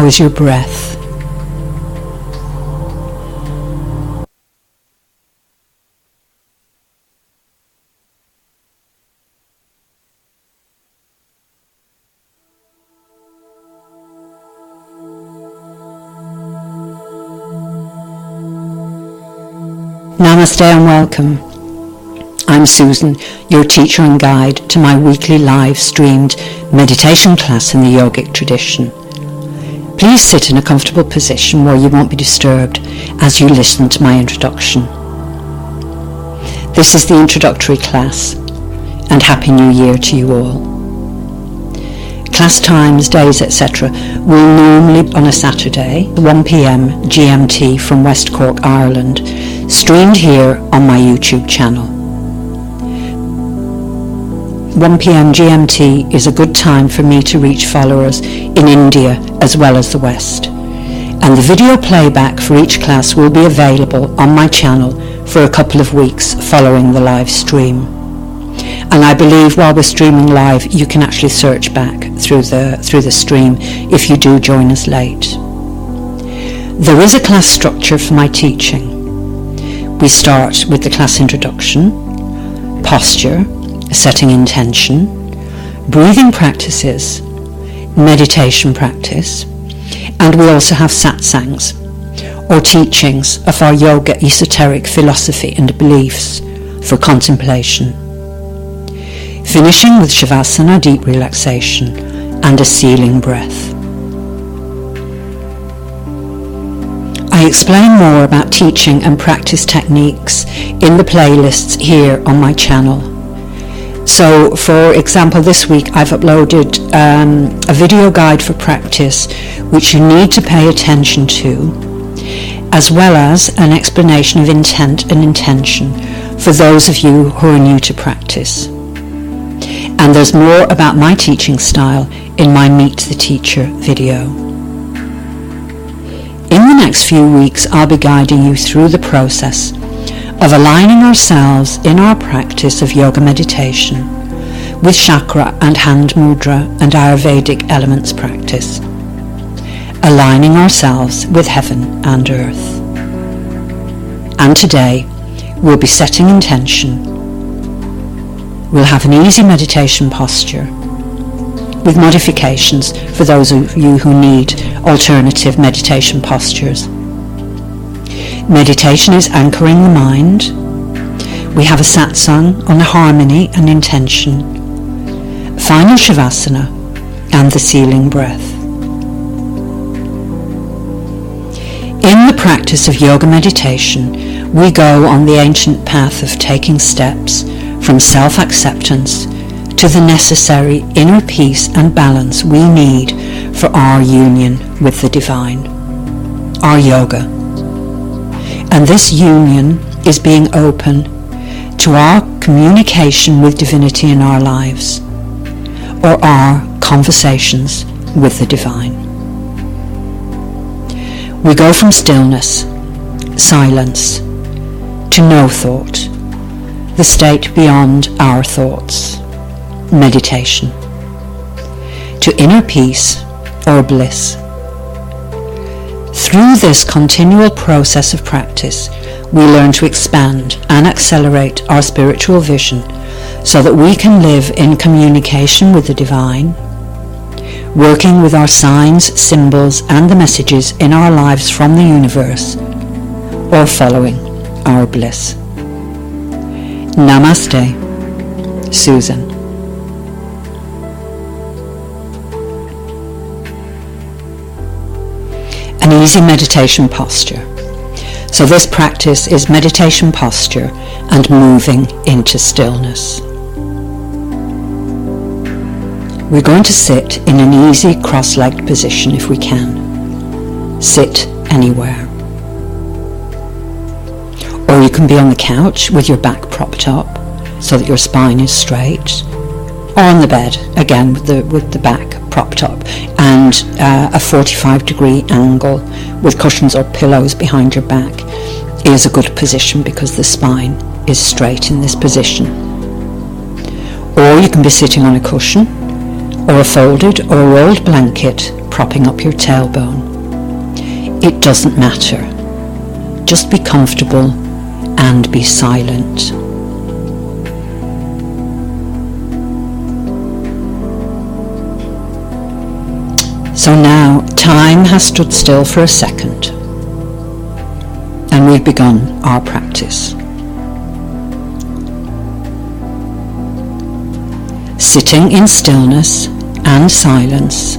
is your breath. Namaste and welcome. I'm Susan, your teacher and guide to my weekly live-streamed meditation class in the yogic tradition. Please sit in a comfortable position where you won't be disturbed as you listen to my introduction. This is the Introductory Class, and Happy New Year to you all. Class times, days, etc. will normally on a Saturday, 1 p.m. GMT from West Cork, Ireland, streamed here on my YouTube channel. 1 p.m. GMT is a good time for me to reach followers in India as well as the West, and the video playback for each class will be available on my channel for a couple of weeks following the live stream. And I believe while we're streaming live, you can actually search back through the stream if you do join us late. There is a class structure for my teaching. We start with the class introduction, posture, setting intention, breathing practices, meditation practice, and we also have satsangs, or teachings of our yoga esoteric philosophy and beliefs for contemplation. Finishing with Shavasana, deep relaxation, and a sealing breath. I explain more about teaching and practice techniques in the playlists here on my channel. So, for example, this week I've uploaded a video guide for practice which you need to pay attention to, as well as an explanation of intent and intention for those of you who are new to practice. And there's more about my teaching style in my Meet the Teacher video. In the next few weeks, I'll be guiding you through the process of aligning ourselves in our practice of yoga meditation with chakra and hand mudra and Ayurvedic elements practice, aligning ourselves with heaven and earth. And today, we'll be setting intention. We'll have an easy meditation posture with modifications for those of you who need alternative meditation postures. Meditation is anchoring the mind. We have a satsang on harmony and intention, final Shavasana, and the sealing breath. In the practice of yoga meditation, we go on the ancient path of taking steps from self-acceptance to the necessary inner peace and balance we need for our union with the divine, our yoga. And this union is being open to our communication with divinity in our lives, or our conversations with the divine. We go from stillness, silence, to no thought, the state beyond our thoughts, meditation, to inner peace or bliss. Through this continual process of practice, we learn to expand and accelerate our spiritual vision so that we can live in communication with the divine, working with our signs, symbols, and the messages in our lives from the universe, or following our bliss. Namaste, Susan. An easy meditation posture. So this practice is meditation posture and moving into stillness. We're going to sit in an easy cross-legged position if we can. Sit anywhere. Or you can be on the couch with your back propped up so that your spine is straight, or on the bed, again with the back propped up and a 45-degree angle with cushions or pillows behind your back is a good position because the spine is straight in this position. Or you can be sitting on a cushion or a folded or rolled blanket propping up your tailbone. It doesn't matter. Just be comfortable and be silent. So now time has stood still for a second, and we've begun our practice. Sitting in stillness and silence.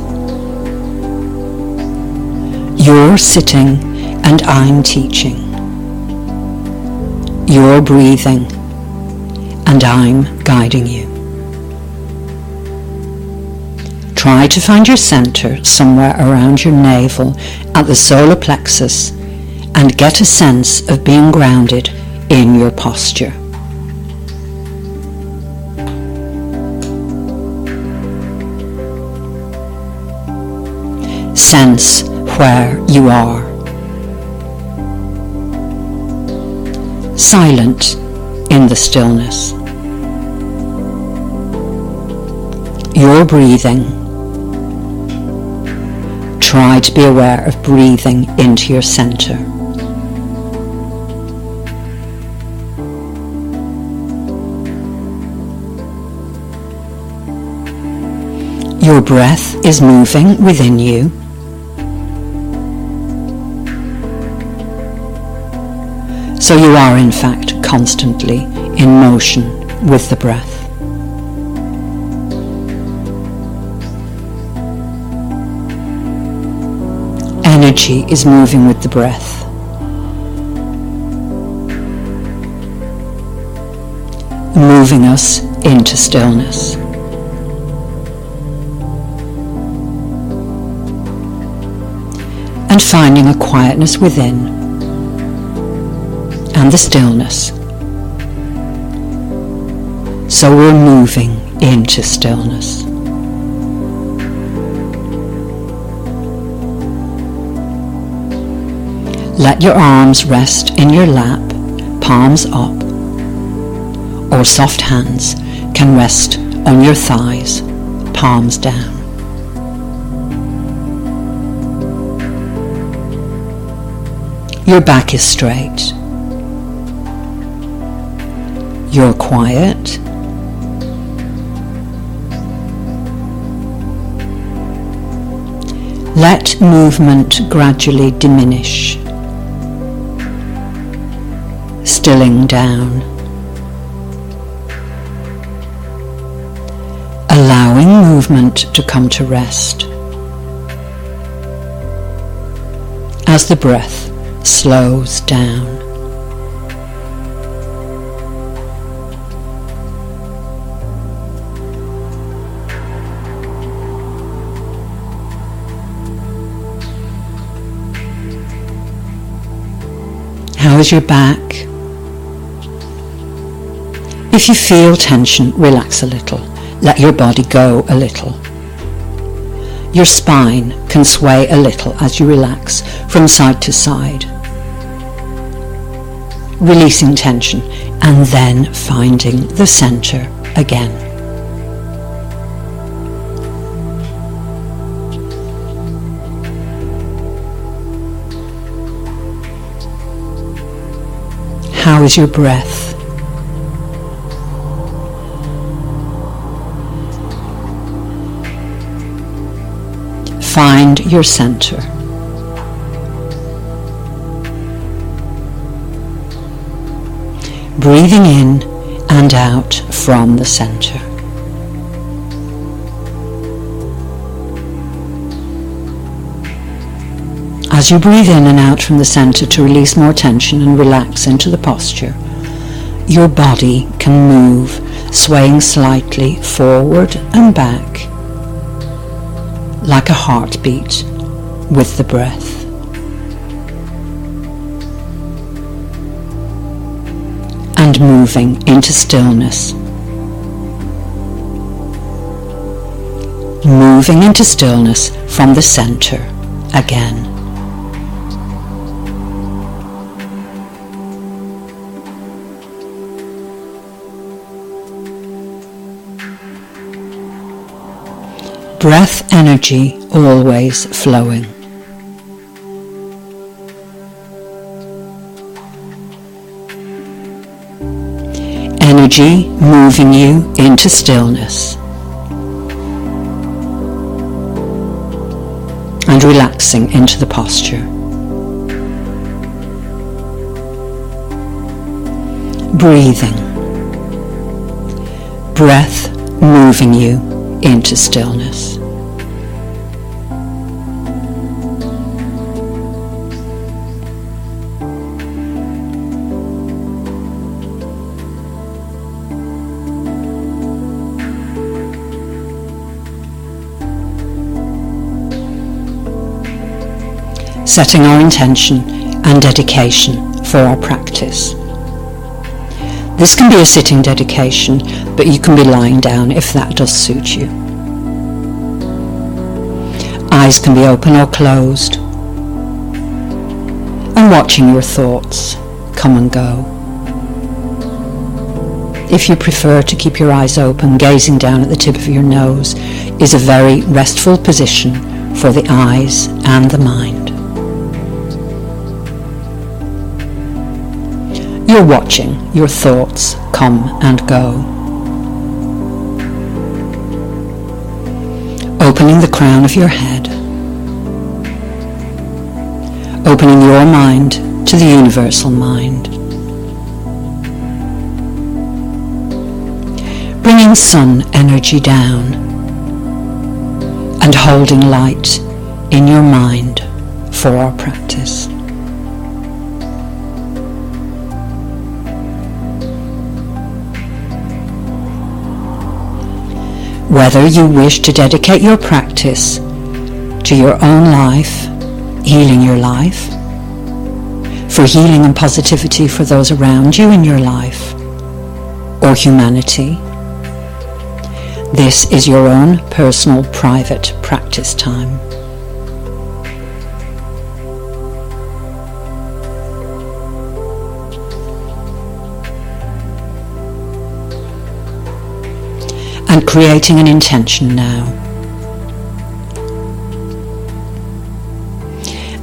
You're sitting and I'm teaching. You're breathing and I'm guiding you. Try to find your center somewhere around your navel at the solar plexus and get a sense of being grounded in your posture. Sense where you are. Silent in the stillness. You're breathing. Try to be aware of breathing into your center. Your breath is moving within you. So you are in fact constantly in motion with the breath. Energy is moving with the breath. Moving us into stillness. And finding a quietness within and the stillness. So we're moving into stillness. Let your arms rest in your lap, palms up, or soft hands can rest on your thighs, palms down. Your back is straight. You're quiet. Let movement gradually diminish, stilling down, allowing movement to come to rest as the breath slows down. How is your back? If you feel tension, relax a little. Let your body go a little. Your spine can sway a little as you relax from side to side, releasing tension and then finding the center again. How is your breath? Find your center. Breathing in and out from the center. As you breathe in and out from the center to release more tension and relax into the posture, your body can move, swaying slightly forward and back, like a heartbeat with the breath. And moving into stillness. Moving into stillness from the center again. Breath energy always flowing. Energy moving you into stillness and relaxing into the posture. Breathing. Breath moving you into stillness. Setting our intention and dedication for our practice. This can be a sitting dedication, but you can be lying down if that does suit you. Eyes can be open or closed, and watching your thoughts come and go. If you prefer to keep your eyes open, gazing down at the tip of your nose is a very restful position for the eyes and the mind. You're watching your thoughts come and go. Opening the crown of your head. Opening your mind to the universal mind. Bringing sun energy down and holding light in your mind for our practice. Whether you wish to dedicate your practice to your own life, healing your life, for healing and positivity for those around you in your life, or humanity, this is your own personal, private practice time. And creating an intention now.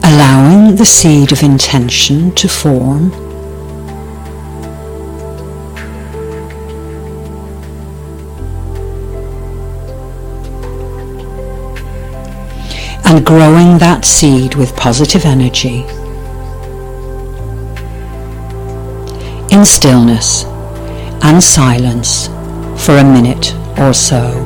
Allowing the seed of intention to form. And growing that seed with positive energy. In stillness and silence for a minute or so.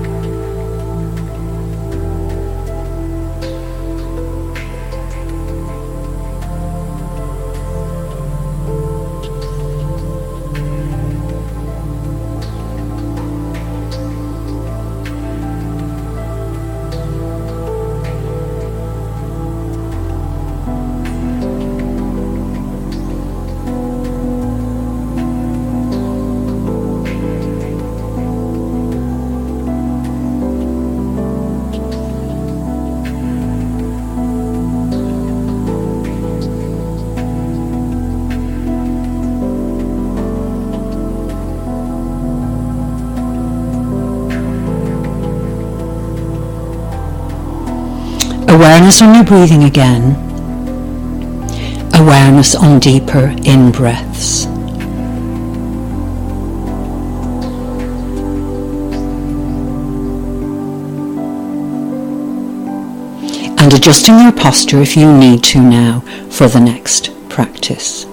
Awareness on your breathing again. Awareness on deeper in-breaths. And adjusting your posture if you need to now for the next practice.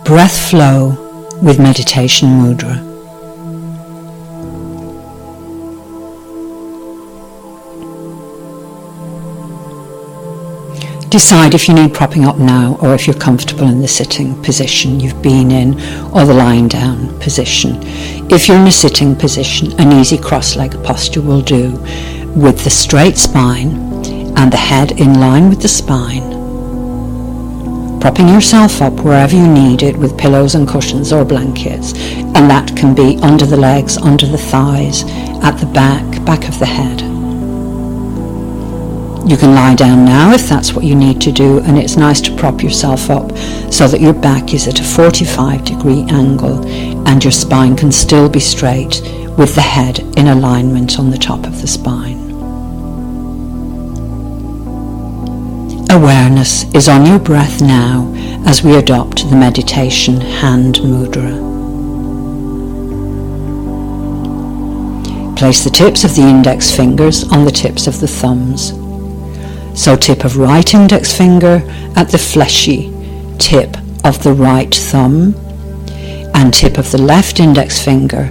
Breath flow with meditation mudra. Decide if you need propping up now or if you're comfortable in the sitting position you've been in or the lying down position. If you're in a sitting position, an easy cross-legged posture will do, with the straight spine and the head in line with the spine. Propping yourself up wherever you need it with pillows and cushions or blankets, and that can be under the legs, under the thighs, at the back of the head. You can lie down now if that's what you need to do, and it's nice to prop yourself up so that your back is at a 45-degree angle and your spine can still be straight with the head in alignment on the top of the spine. Awareness is on your breath now as we adopt the meditation hand mudra. Place the tips of the index fingers on the tips of the thumbs. So tip of right index finger at the fleshy tip of the right thumb, and tip of the left index finger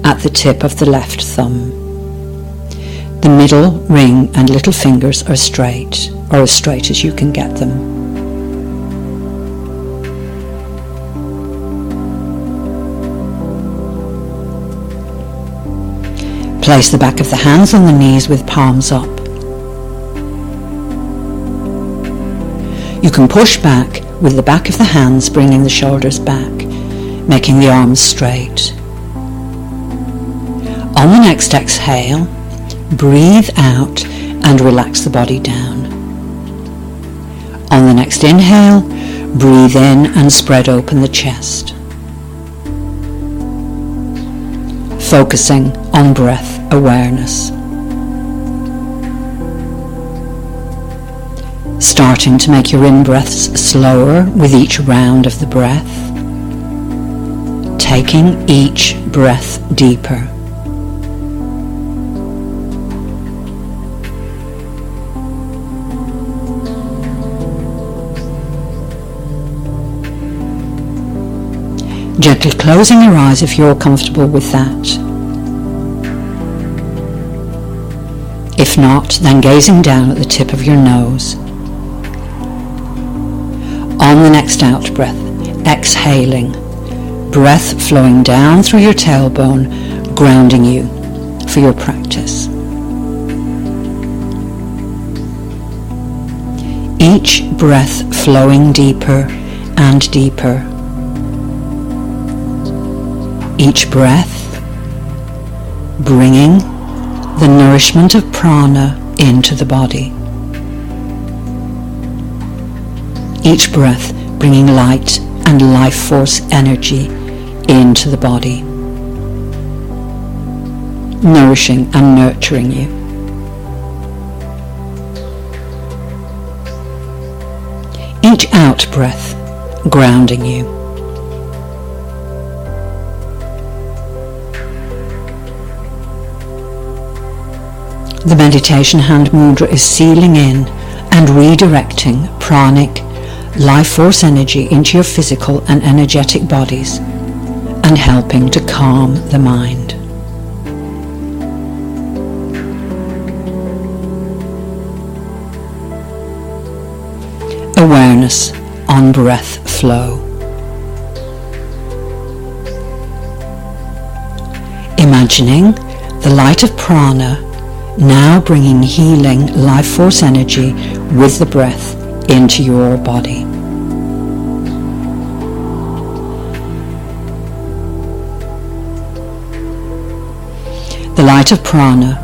at the tip of the left thumb. The middle, ring and little fingers are straight, or as straight as you can get them. Place the back of the hands on the knees with palms up. You can push back with the back of the hands, bringing the shoulders back, making the arms straight. On the next exhale, breathe out and relax the body down. On the next inhale, breathe in and spread open the chest. Focusing on breath awareness. Starting to make your in-breaths slower with each round of the breath. Taking each breath deeper. Gently closing your eyes if you're comfortable with that. If not, then gazing down at the tip of your nose. On the next out breath, exhaling, breath flowing down through your tailbone, grounding you for your practice. Each breath flowing deeper and deeper. Each breath bringing the nourishment of prana into the body. Each breath bringing light and life force energy into the body, nourishing and nurturing you. Each out breath grounding you. The meditation hand mudra is sealing in and redirecting pranic life force energy into your physical and energetic bodies and helping to calm the mind. Awareness on breath flow. Imagining the light of prana now bringing healing life force energy with the breath into your body. The light of prana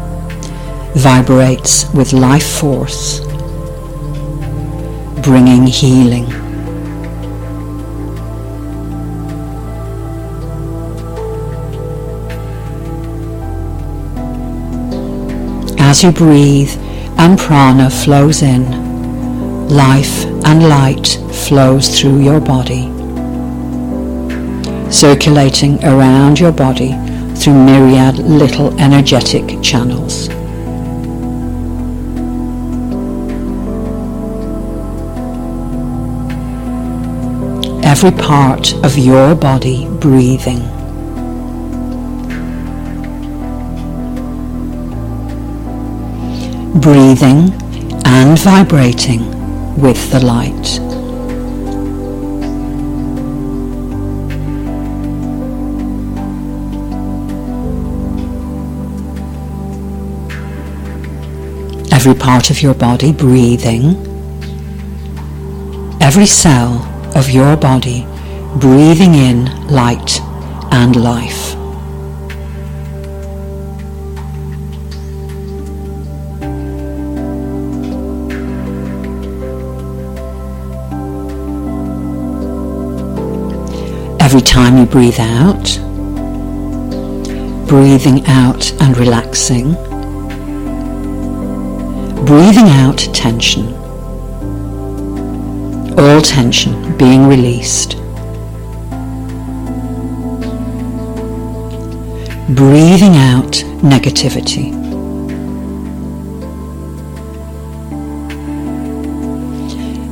vibrates with life force, bringing healing. As you breathe and prana flows in, life and light flows through your body, circulating around your body through myriad little energetic channels. Every part of your body breathing. Breathing and vibrating with the light. Every part of your body breathing. Every cell of your body breathing in light and life. Every time you breathe out, breathing out and relaxing, breathing out tension, all tension being released. Breathing out negativity.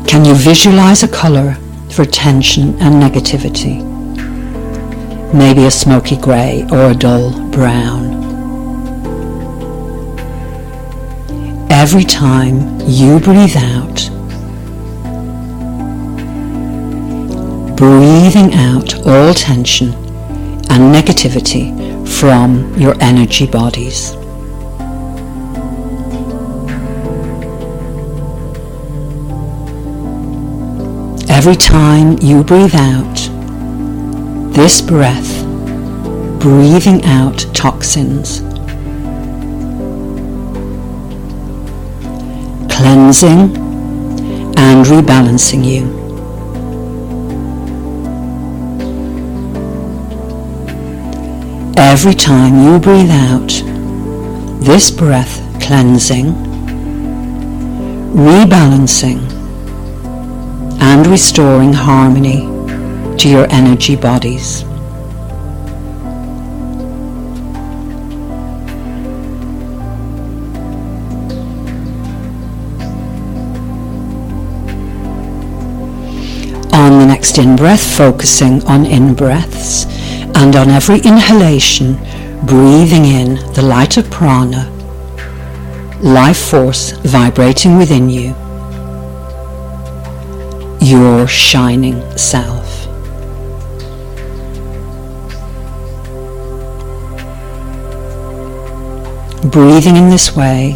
Can you visualize a color for tension and negativity? Maybe a smoky grey or a dull brown. Every time you breathe out, breathing out all tension and negativity from your energy bodies. Every time you breathe out, this breath, breathing out toxins, cleansing and rebalancing you. Every time you breathe out, this breath cleansing, rebalancing, and restoring harmony to your energy bodies. On the next in-breath, focusing on in-breaths, and on every inhalation, breathing in the light of prana, life force vibrating within you, your shining self. Breathing in this way,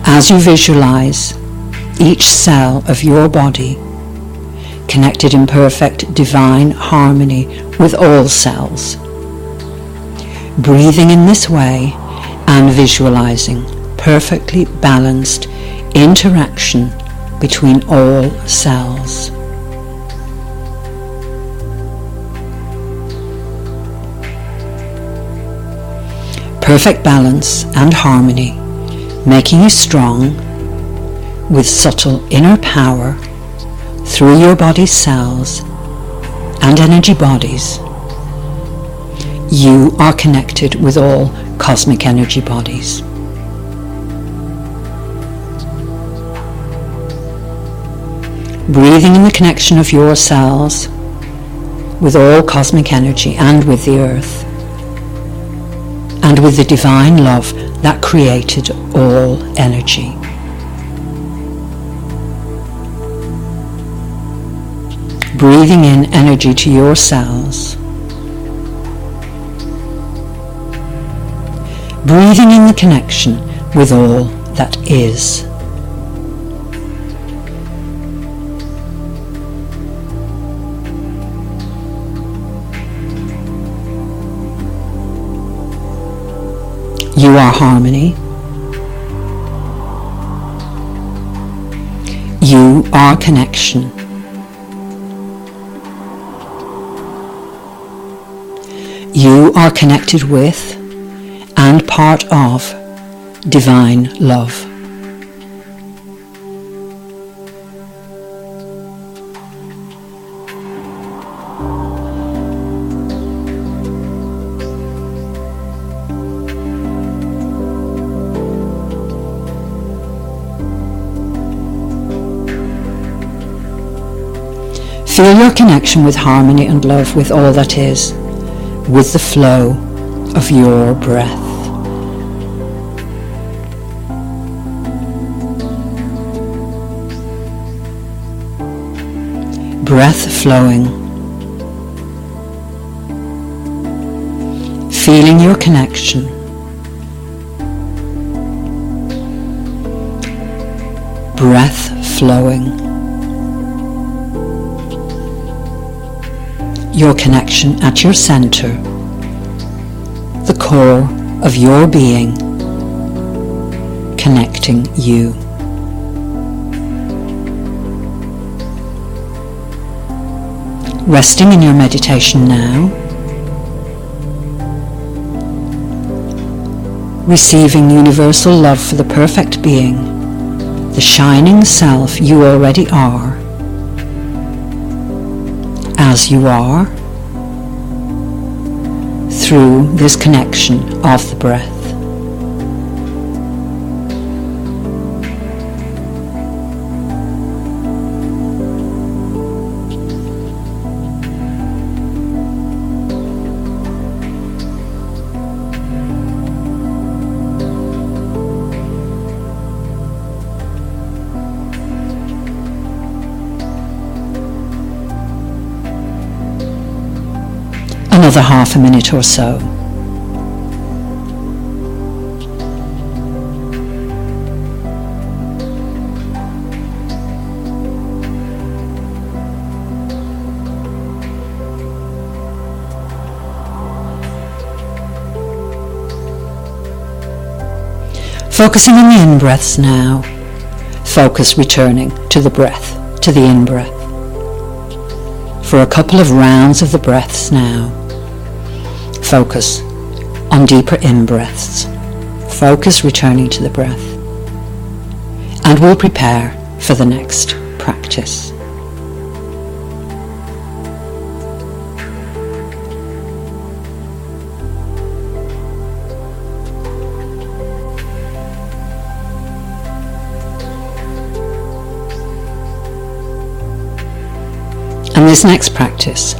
as you visualize each cell of your body connected in perfect divine harmony with all cells. Breathing in this way and visualizing perfectly balanced interaction between all cells. Perfect balance and harmony, making you strong with subtle inner power through your body's cells and energy bodies. You are connected with all cosmic energy bodies. Breathing in the connection of your cells with all cosmic energy and with the earth, and with the divine love that created all energy. Breathing in energy to your cells. Breathing in the connection with all that is. You are harmony. You are connection. You are connected with and part of divine love. Feel your connection with harmony and love with all that is, with the flow of your breath. Breath flowing. Feeling your connection. Breath flowing. Your connection at your center, the core of your being, connecting you. Resting in your meditation now, receiving universal love for the perfect being, the shining self you already are, as you are, through this connection of the breath. Another half a minute or so. Focusing on the in-breaths now. Focus returning to the breath, to the in-breath. For a couple of rounds of the breaths now. Focus on deeper in-breaths. Focus returning to the breath. And we'll prepare for the next practice. And this next practice,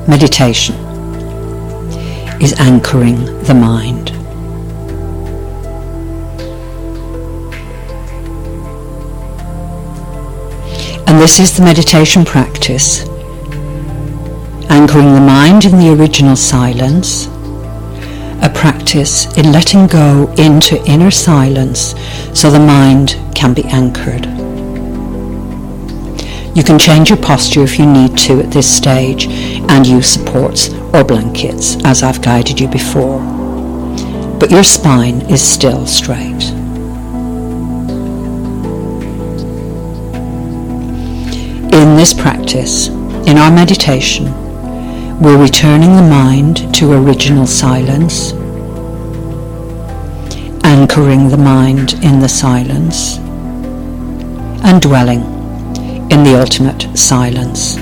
meditation, is anchoring the mind. And this is the meditation practice, anchoring the mind in the original silence, a practice in letting go into inner silence so the mind can be anchored. You can change your posture if you need to at this stage and use supports or blankets as I've guided you before. But your spine is still straight. In this practice, in our meditation, we're returning the mind to original silence, anchoring the mind in the silence, and dwelling in the ultimate silence.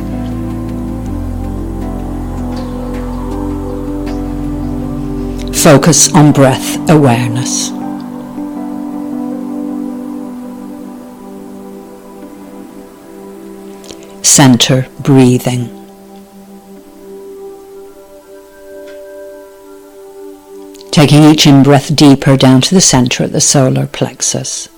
Focus on breath awareness. Center breathing. Taking each in-breath deeper down to the center at the solar plexus.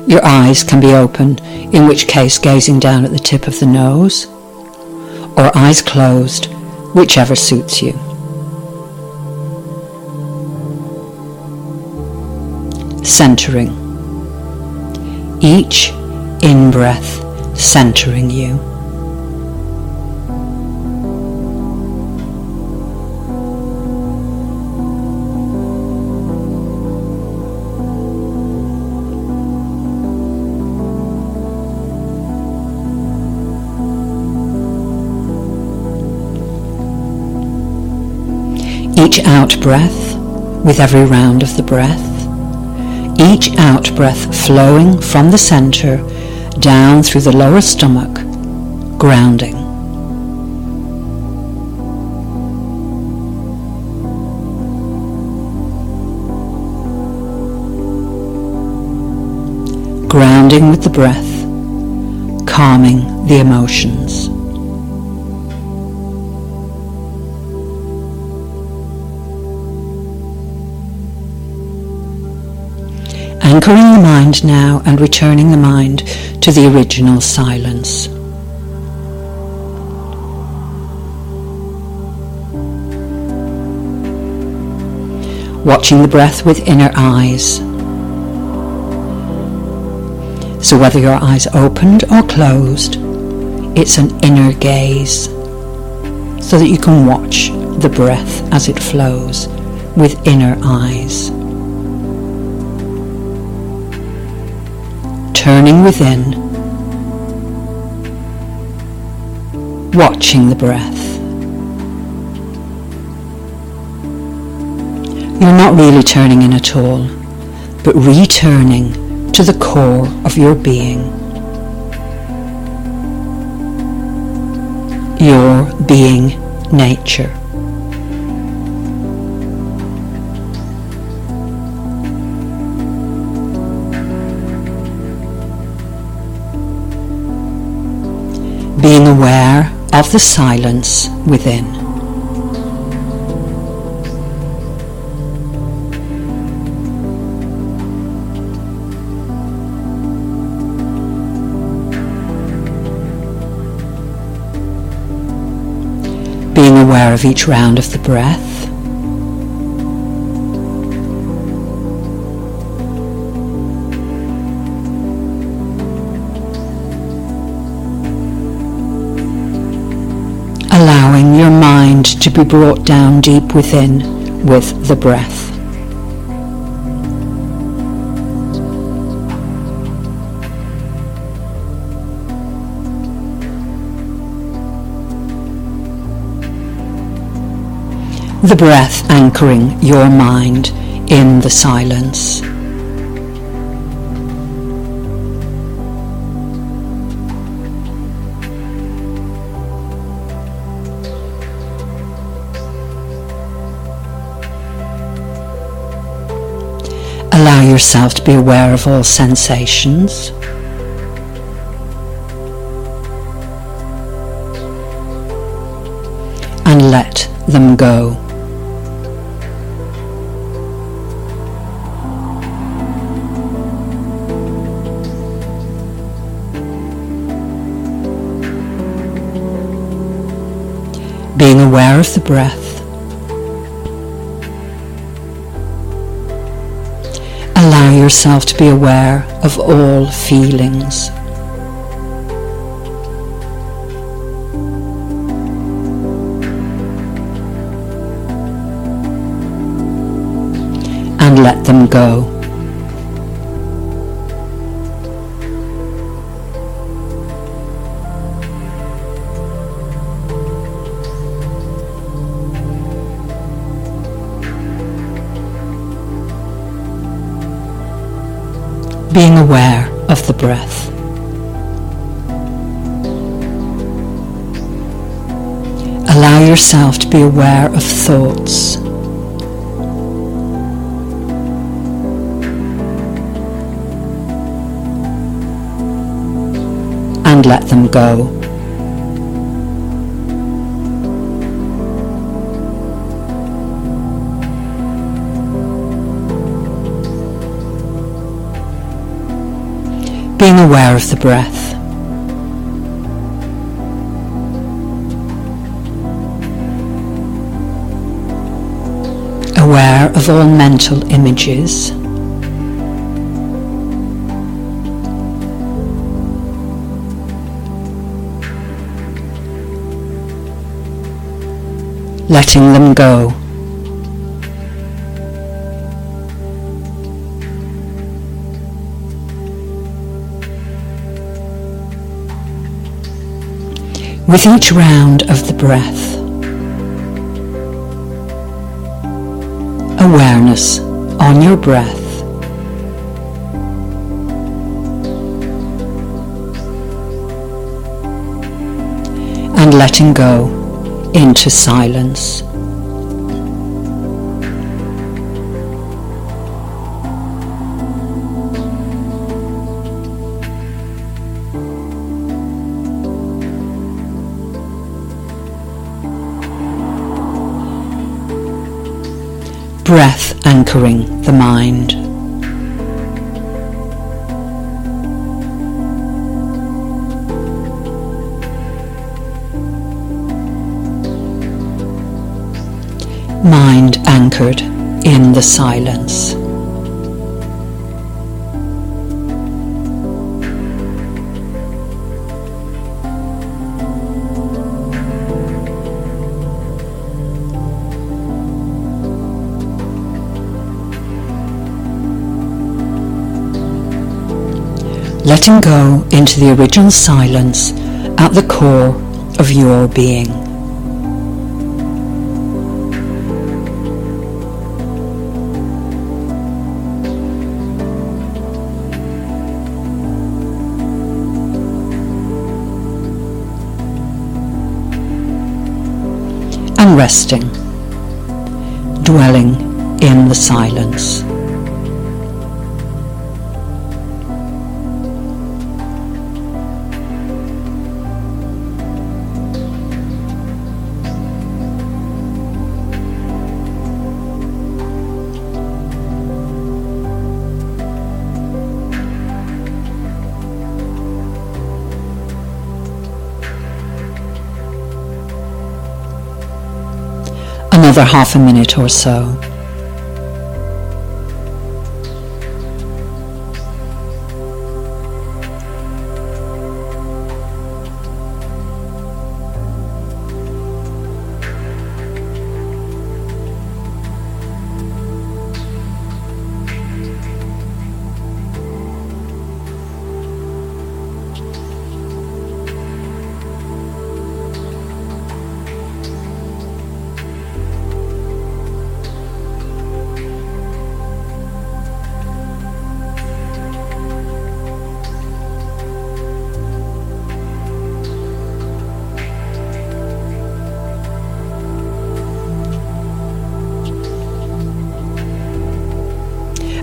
Your eyes can be open, in which case gazing down at the tip of the nose, or eyes closed, whichever suits you. Centering. Each in-breath centering you. Each out-breath with every round of the breath. Each out-breath flowing from the center down through the lower stomach, grounding. Grounding with the breath, calming the emotions. Anchoring the mind now and returning the mind to the original silence. Watching the breath with inner eyes. So whether your eyes opened or closed, it's an inner gaze, so that you can watch the breath as it flows with inner eyes. turning within, watching the breath. You're not really turning in at all, but returning to the core of your being. Your being nature. Being aware of the silence within. Being aware of each round of the breath. Allowing your mind to be brought down deep within with the breath. The breath anchoring your mind in the silence. Allow yourself to be aware of all sensations. And let them go. Being aware of the breath. Allow yourself to be aware of all feelings. And let them go. Being aware of the breath. Allow yourself to be aware of thoughts. And let them go. Being aware of the breath. Aware of all mental images. Letting them go. With each round of the breath, awareness on your breath, and letting go into silence. Breath anchoring the mind. Mind anchored in the silence. letting go into the original silence at the core of your being. And resting, dwelling in the silence. Another half a minute or so.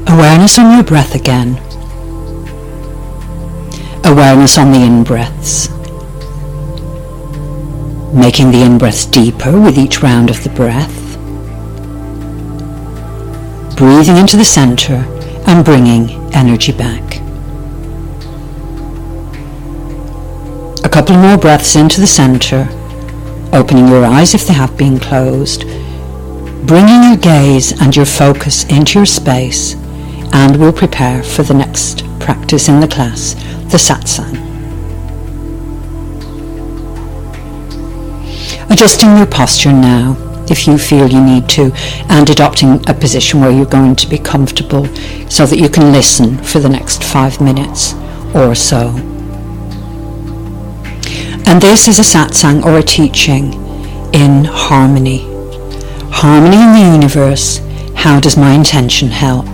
Awareness on your breath again. Awareness on the in-breaths. Making the in-breaths deeper with each round of the breath. Breathing into the center and bringing energy back. A couple more breaths into the center, opening your eyes if they have been closed, bringing your gaze and your focus into your space, and we'll prepare for the next practice in the class, the satsang. Adjusting your posture now, if you feel you need to, and adopting a position where you're going to be comfortable so that you can listen for the next 5 minutes or so. And this is a satsang or a teaching in harmony. Harmony in the universe. How does my intention help?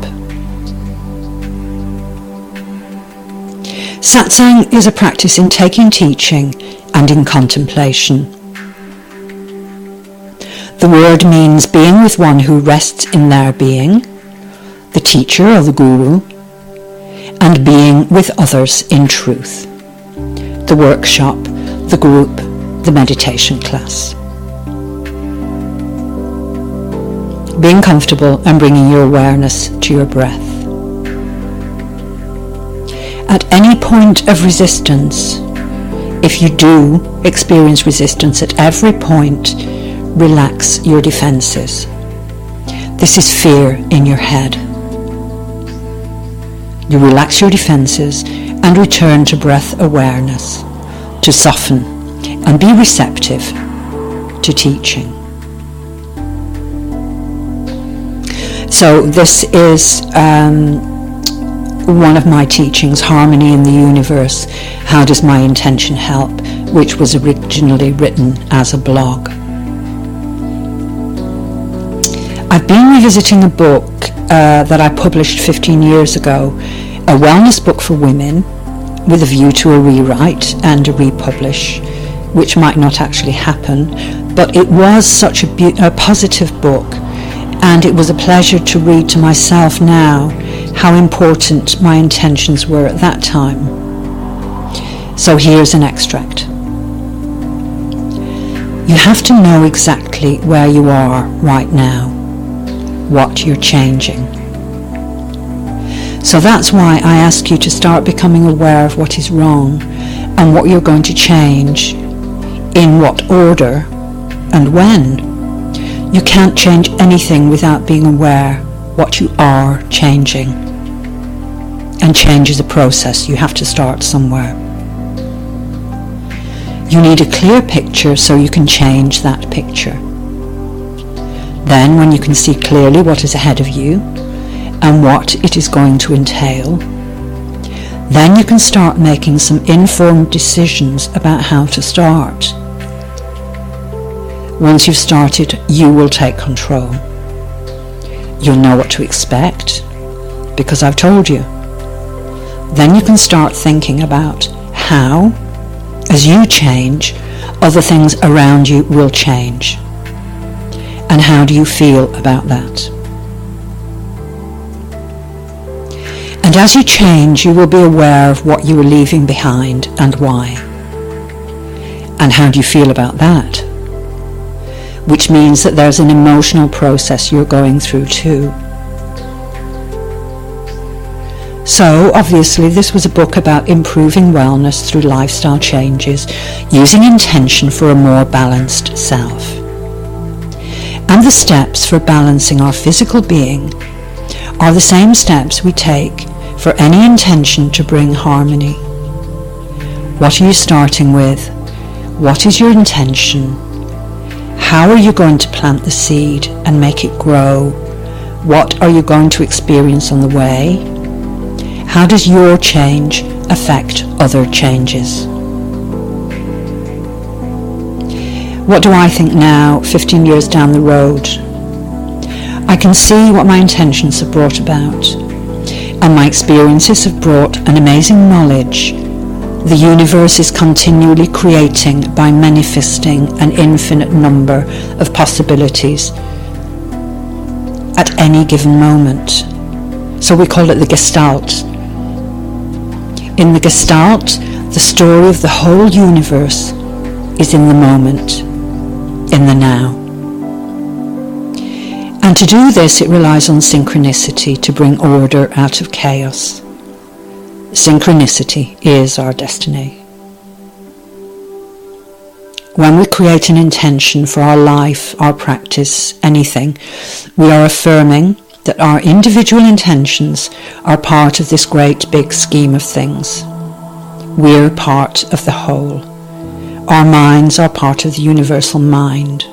Satsang is a practice in taking teaching and in contemplation. The word means being with one who rests in their being, the teacher or the guru, and being with others in truth. The workshop, the group, the meditation class. Being comfortable and bringing your awareness to your breath. At any point of resistance, if you do experience resistance at every point, relax your defenses. This is fear in your head. You relax your defenses and return to breath awareness, to soften and be receptive to teaching. So this is one of my teachings, Harmony in the Universe, How Does My Intention Help?, which was originally written as a blog. I've been revisiting a book that I published 15 years ago, a wellness book for women with a view to a rewrite and a republish, which might not actually happen, but it was such a positive book, and it was a pleasure to read to myself now how important my intentions were at that time. So here's an extract. You have to know exactly where you are right now, what you're changing. So that's why I ask you to start becoming aware of what is wrong and what you're going to change, in what order and when. You can't change anything without being aware what you are changing. And change is a process. You have to start somewhere. You need a clear picture so you can change that picture. Then, when you can see clearly what is ahead of you and what it is going to entail, Then you can start making some informed decisions about how to start. Once you've started, you will take control. You'll know what to expect, because I've told you. Then you can start thinking about how, as you change, other things around you will change. And how do you feel about that? And as you change, you will be aware of what you are leaving behind and why. And how do you feel about that? Which means that there's an emotional process you're going through too. So, obviously, this was a book about improving wellness through lifestyle changes, using intention for a more balanced self. And the steps for balancing our physical being are the same steps we take for any intention to bring harmony. What are you starting with? What is your intention? How are you going to plant the seed and make it grow? What are you going to experience on the way? How does your change affect other changes? What do I think now, 15 years down the road? I can see what my intentions have brought about, and my experiences have brought an amazing knowledge. The universe is continually creating by manifesting an infinite number of possibilities at any given moment. So we call it the Gestalt. In the Gestalt, the story of the whole universe is in the moment, in the now. And to do this, it relies on synchronicity to bring order out of chaos. Synchronicity is our destiny. When we create an intention for our life, our practice, anything, we are affirming that our individual intentions are part of this great big scheme of things. We're part of the whole. Our minds are part of the universal mind.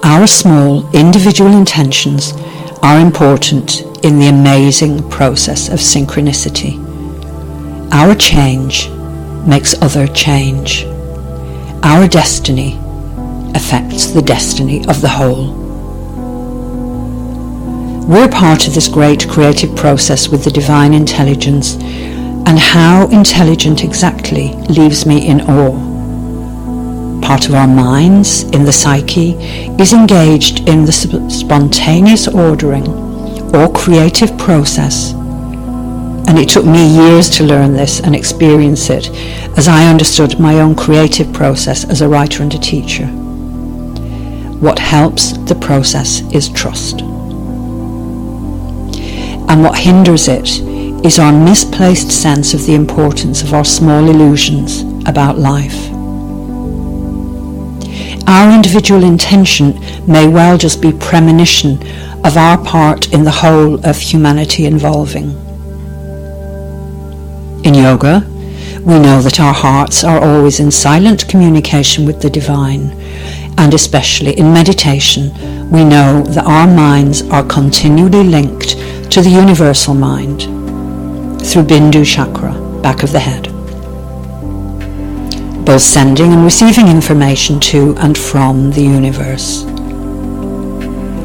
Our small individual intentions are important in the amazing process of synchronicity. Our change makes other change. Our destiny affects the destiny of the whole. We're part of this great creative process with the divine intelligence, and how intelligent exactly leaves me in awe. Part of our minds, in the psyche, is engaged in the spontaneous ordering or creative process. And it took me years to learn this and experience it as I understood my own creative process as a writer and a teacher. What helps the process is trust. And what hinders it is our misplaced sense of the importance of our small illusions about life. Our individual intention may well just be premonition of our part in the whole of humanity involving. In yoga, we know that our hearts are always in silent communication with the divine, and especially in meditation, we know that our minds are continually linked to the universal mind through Bindu chakra, back of the head, both sending and receiving information to and from the universe.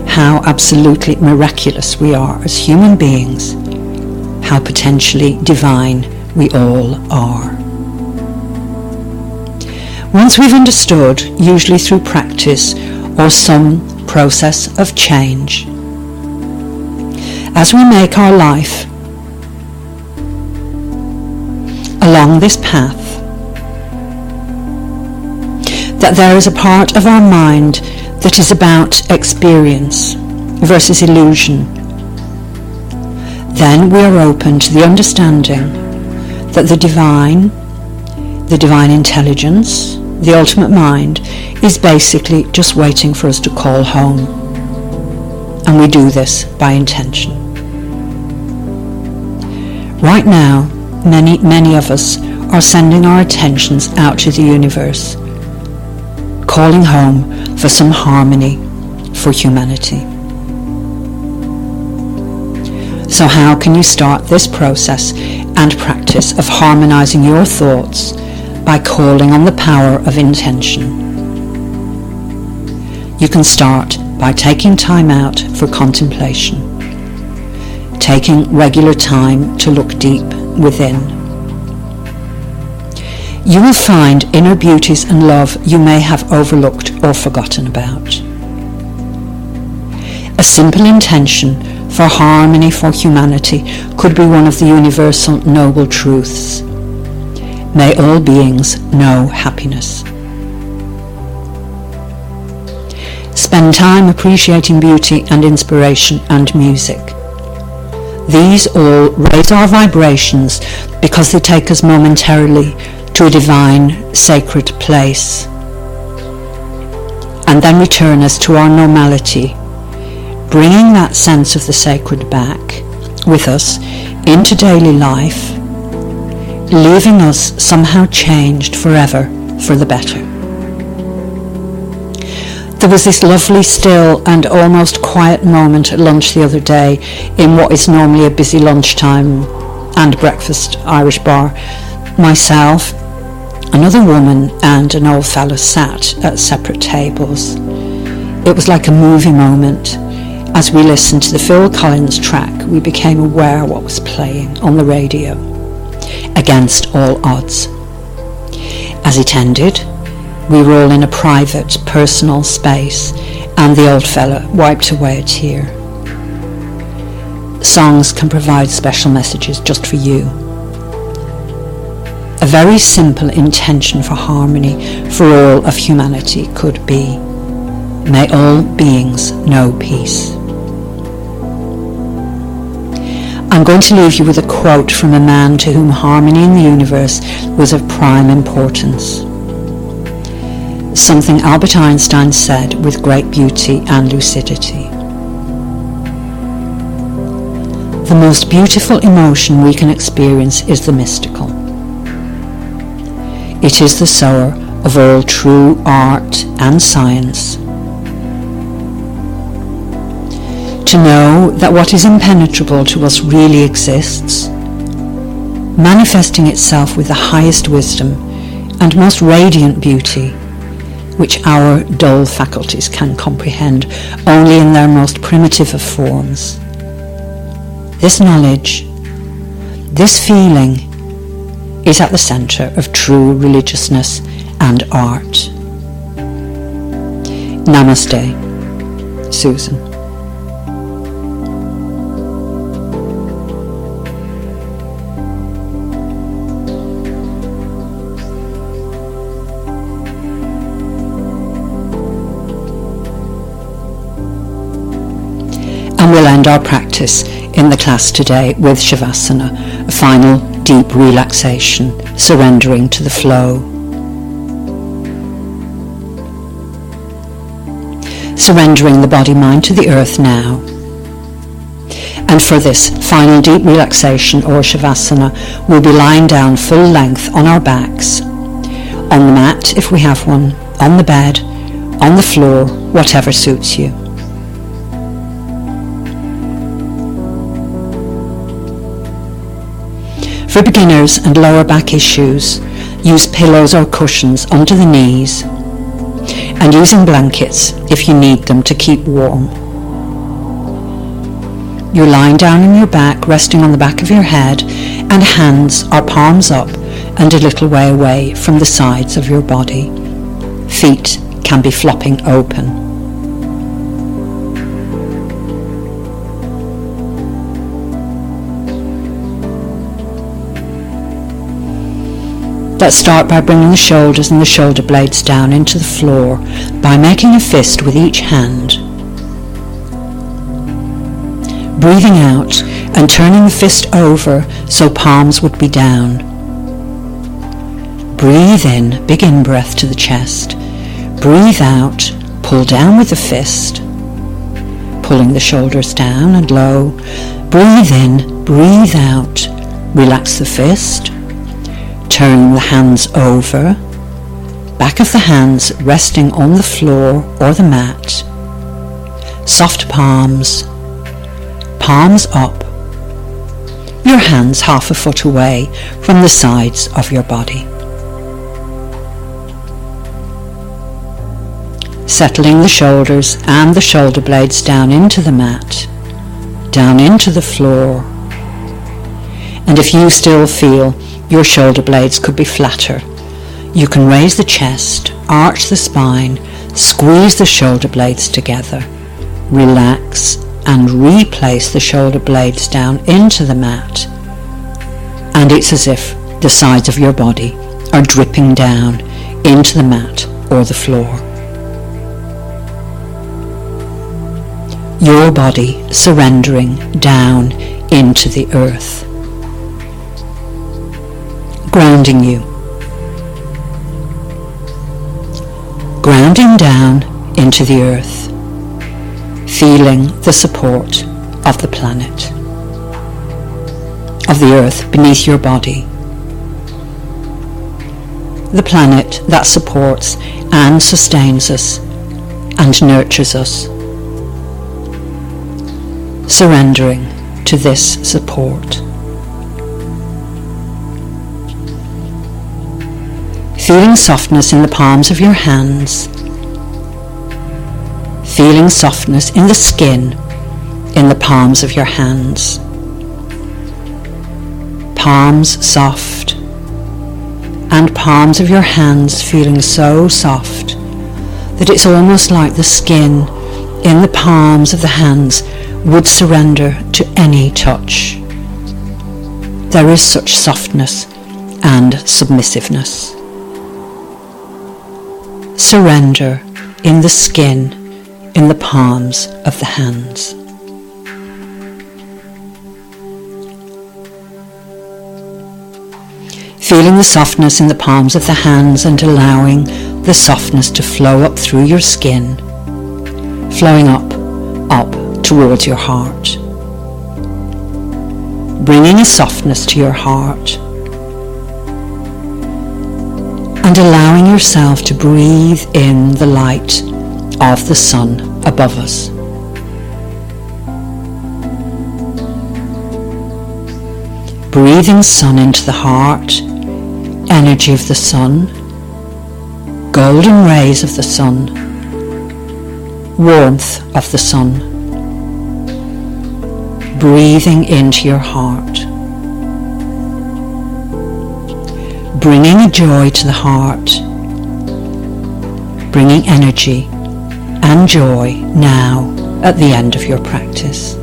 How absolutely miraculous we are as human beings, how potentially divine we all are. Once we've understood, usually through practice or some process of change, as we make our life along this path, that there is a part of our mind that is about experience versus illusion, then we are open to the understanding that the divine intelligence, the ultimate mind, is basically just waiting for us to call home. And we do this by intention. Right now, many of us are sending our attentions out to the universe, calling home for some harmony for humanity. So how can you start this process and practice of harmonizing your thoughts by calling on the power of intention? You can start by taking time out for contemplation, taking regular time to look deep within. You will find inner beauties and love you may have overlooked or forgotten about. A simple intention for harmony for humanity could be one of the universal noble truths. May all beings know happiness. Spend time appreciating beauty and inspiration and music. These all raise our vibrations because they take us momentarily to a divine, sacred place, and then return us to our normality, bringing that sense of the sacred back with us into daily life, leaving us somehow changed forever for the better. There was this lovely, still and almost quiet moment at lunch the other day in what is normally a busy lunchtime and breakfast Irish bar. Myself, another woman and an old fellow sat at separate tables. It was like a movie moment. As we listened to the Phil Collins track, we became aware what was playing on the radio, against all odds. As it ended, we were all in a private, personal space, and the old fella wiped away a tear. Songs can provide special messages just for you. A very simple intention for harmony for all of humanity could be, may all beings know peace. I'm going to leave you with a quote from a man to whom harmony in the universe was of prime importance. Something Albert Einstein said with great beauty and lucidity. The most beautiful emotion we can experience is the mystical. It is the sower of all true art and science. To know that what is impenetrable to us really exists, manifesting itself with the highest wisdom and most radiant beauty, which our dull faculties can comprehend only in their most primitive of forms. This knowledge, this feeling, is at the centre of true religiousness and art. Namaste, Susan. And we'll end our practice in the class today with Shavasana, a final deep relaxation, surrendering to the flow. Surrendering the body-mind to the earth now. And for this final deep relaxation or Shavasana, we'll be lying down full length on our backs, on the mat if we have one, on the bed, on the floor, whatever suits you. For beginners and lower back issues, use pillows or cushions under the knees and using blankets if you need them to keep warm. You're lying down on your back, resting on the back of your head, and hands are palms up and a little way away from the sides of your body. Feet can be flopping open. Let's start by bringing the shoulders and the shoulder blades down into the floor by making a fist with each hand. Breathing out and turning the fist over so palms would be down. Breathe in, big in-breath to the chest. Breathe out, pull down with the fist, pulling the shoulders down and low. Breathe in, breathe out, relax the fist. Turn the hands over, back of the hands resting on the floor or the mat. Soft palms, palms up, your hands half a foot away from the sides of your body. Settling the shoulders and the shoulder blades down into the mat, down into the floor. And if you still feel your shoulder blades could be flatter, you can raise the chest, arch the spine, squeeze the shoulder blades together, relax and replace the shoulder blades down into the mat. And it's as if the sides of your body are dripping down into the mat or the floor. Your body surrendering down into the earth, grounding you, grounding down into the earth, feeling the support of the planet, of the earth beneath your body, the planet that supports and sustains us and nurtures us. Surrendering to this support. Feeling softness in the palms of your hands. Feeling softness in the skin in the palms of your hands. Palms soft, and palms of your hands feeling so soft that it's almost like the skin in the palms of the hands would surrender to any touch. There is such softness and submissiveness. Surrender in the skin, in the palms of the hands. Feeling the softness in the palms of the hands and allowing the softness to flow up through your skin, flowing up towards your heart. Bringing a softness to your heart and allowing yourself to breathe in the light of the sun above us. Breathing sun into the heart, energy of the sun, golden rays of the sun, warmth of the sun. Breathing into your heart, bringing a joy to the heart, bringing energy and joy now at the end of your practice.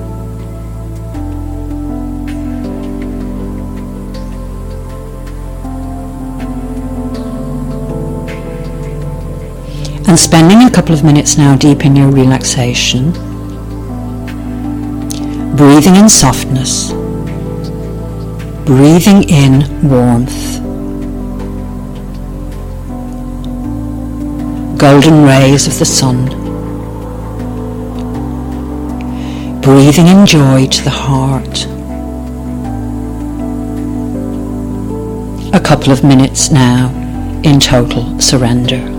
And spending a couple of minutes now deep in your relaxation, breathing in softness, breathing in warmth, golden rays of the sun, breathing in joy to the heart. A couple of minutes now in total surrender.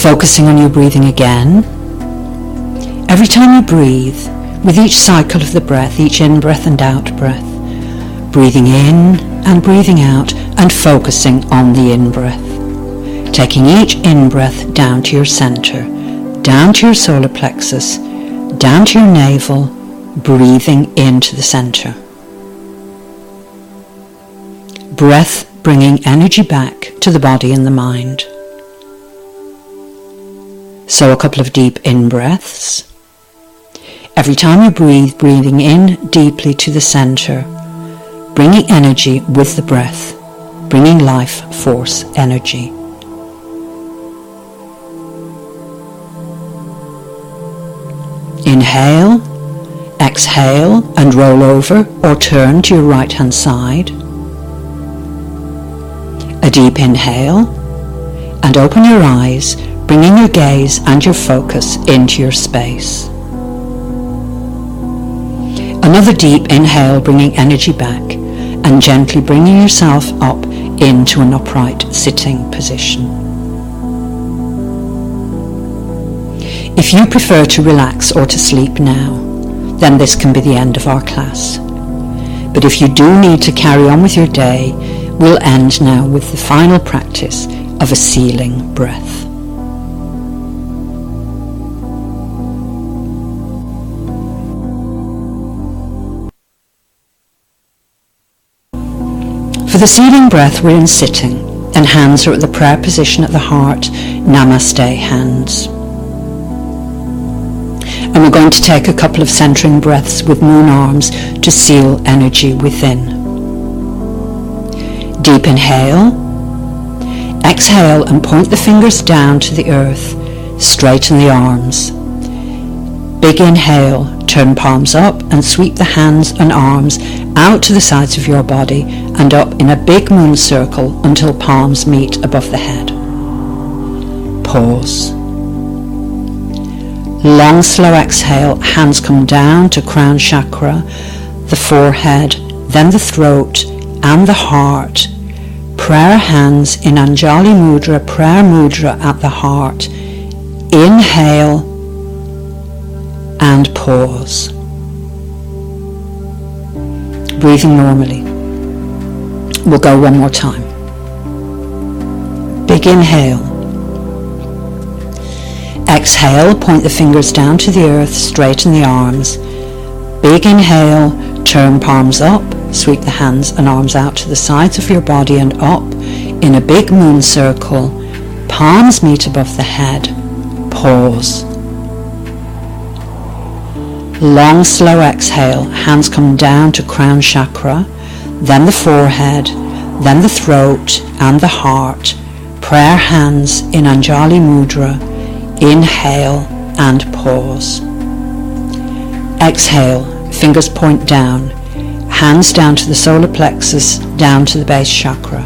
Focusing on your breathing again. Every time you breathe, with each cycle of the breath, each in-breath and out-breath, breathing in and breathing out and focusing on the in-breath. Taking each in-breath down to your center, down to your solar plexus, down to your navel, breathing into the center. Breath bringing energy back to the body and the mind. So a couple of deep in-breaths. Every time you breathe, breathing in deeply to the center, bringing energy with the breath, bringing life force energy. Inhale, exhale and roll over or turn to your right hand side. A deep inhale and open your eyes, bringing your gaze and your focus into your space. Another deep inhale, bringing energy back and gently bringing yourself up into an upright sitting position. If you prefer to relax or to sleep now, then this can be the end of our class. But if you do need to carry on with your day, we'll end now with the final practice of a sealing breath. For the sealing breath, we're in sitting, and hands are at the prayer position at the heart, Namaste hands. And we're going to take a couple of centering breaths with moon arms to seal energy within. Deep inhale, exhale and point the fingers down to the earth, straighten the arms. Big inhale, turn palms up and sweep the hands and arms out to the sides of your body and up in a big moon circle until palms meet above the head. Pause. Long, slow exhale, hands come down to crown chakra, the forehead, then the throat and the heart. Prayer hands in Anjali Mudra, prayer mudra at the heart. Inhale and pause. Breathing normally. We'll go one more time. Big inhale. Exhale, point the fingers down to the earth, straighten the arms. Big inhale, turn palms up, sweep the hands and arms out to the sides of your body and up in a big moon circle. Palms meet above the head. Pause. Long, slow exhale, hands come down to crown chakra, then the forehead, then the throat and the heart. Prayer hands in Anjali Mudra. Inhale and pause. Exhale, fingers point down, hands down to the solar plexus, down to the base chakra.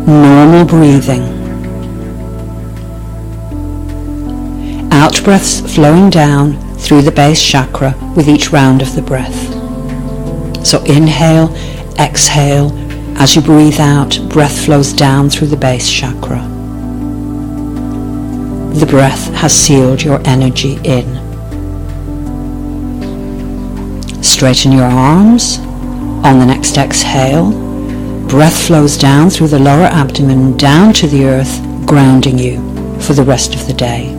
Normal breathing. Out breaths flowing down through the base chakra with each round of the breath. So inhale, exhale. As you breathe out, breath flows down through the base chakra. The breath has sealed your energy in. Straighten your arms. On the next exhale, breath flows down through the lower abdomen, down to the earth, grounding you for the rest of the day.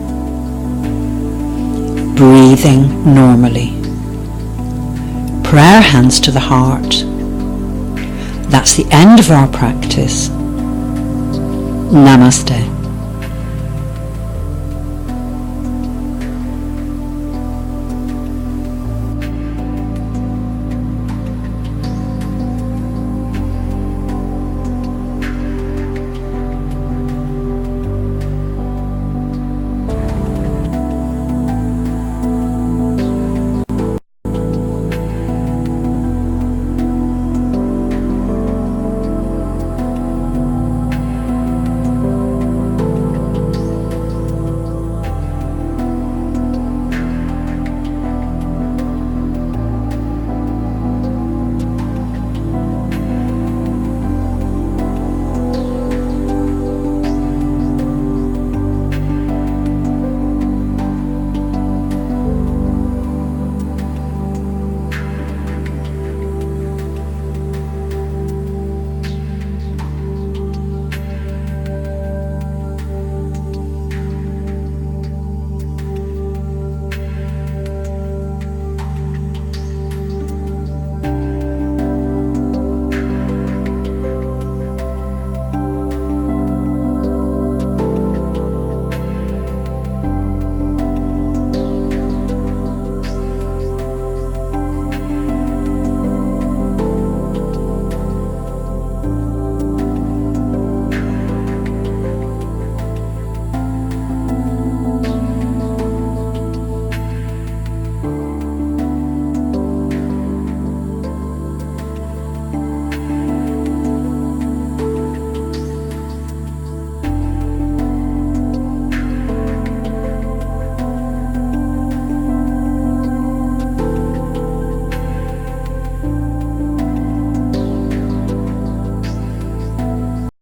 Breathing normally. Prayer hands to the heart. That's the end of our practice. Namaste.